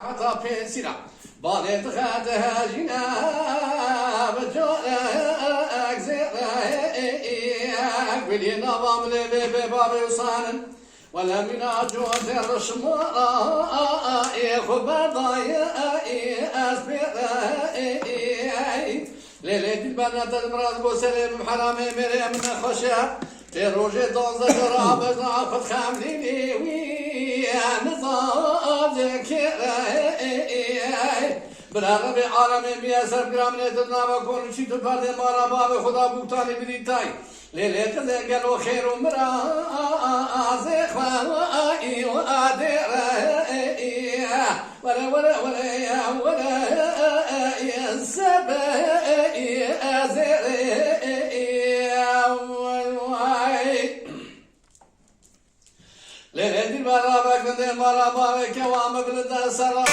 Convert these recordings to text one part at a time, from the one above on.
حتى بينسينا باليت غادها جينا بجوك زيرك بلي نظام لي بابي وصانن ولا من عجوز الرشماء يخبر ضايا أسبير ليلة البنات المراز بوسلم حرامي مريم من خشا تروجي دون زجرا بزعفت خامليني ويا نظام ذكرى بلا ربي عالمي بياسر جرام ندنا بكون شيء تفرد مارا باب خدا بوتاني بريتاي ليلة قالوا خير مرا زخواني وادر ولا ينسب أزر ليلة المرابك ندي مرابك وعم بلد سرا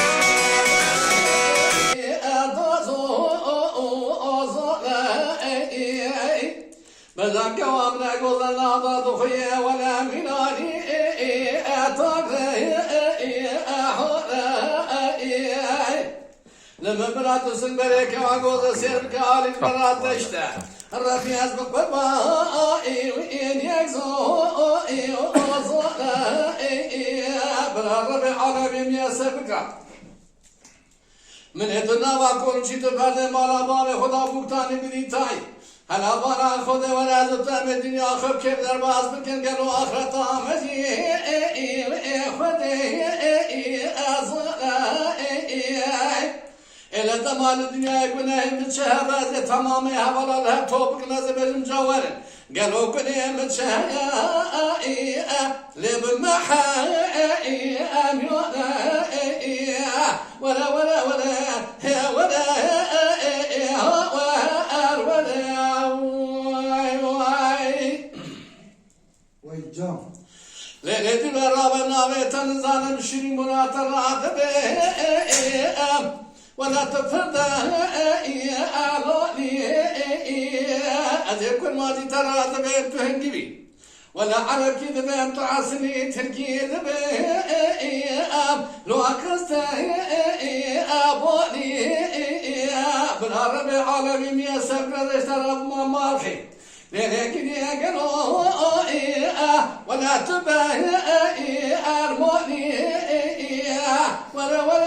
بذاك وامنا قول الله ضخية ولا مناني لما برات سنبريك وعقوز سيرك علي برات دشتا الرفي أزبق بمائي وإن يكزوئي وأزوئي بلا ربي عربي ميسبك من اتنا واكون شيت فرد مالا باب خدا بوتاني بريتاي هلا بارا خدا ولا زبط من دنيا خب كيف درباز بكن قالوا آخرت آمدي خدي أزغي إلى دمال الدنيا يكون من شهبات تمامي هولا لها توبك نزبج مجوارن قالوا كني من شهيائي لبمحائي ولا ولا ولا ولا ويجام ليلة برابر ناوي تنزان بشري مرات الرعد ولا تفرد أعلاني أذكر ما دي ترى ذبين تهنجبي ولا عرب كذا بين تعسني تركي ذبين لو أكست أبوني بالعرب عالمي ميسر قدش ترى بمامارخي لكن يقولوا ولا تبه أرموني ولا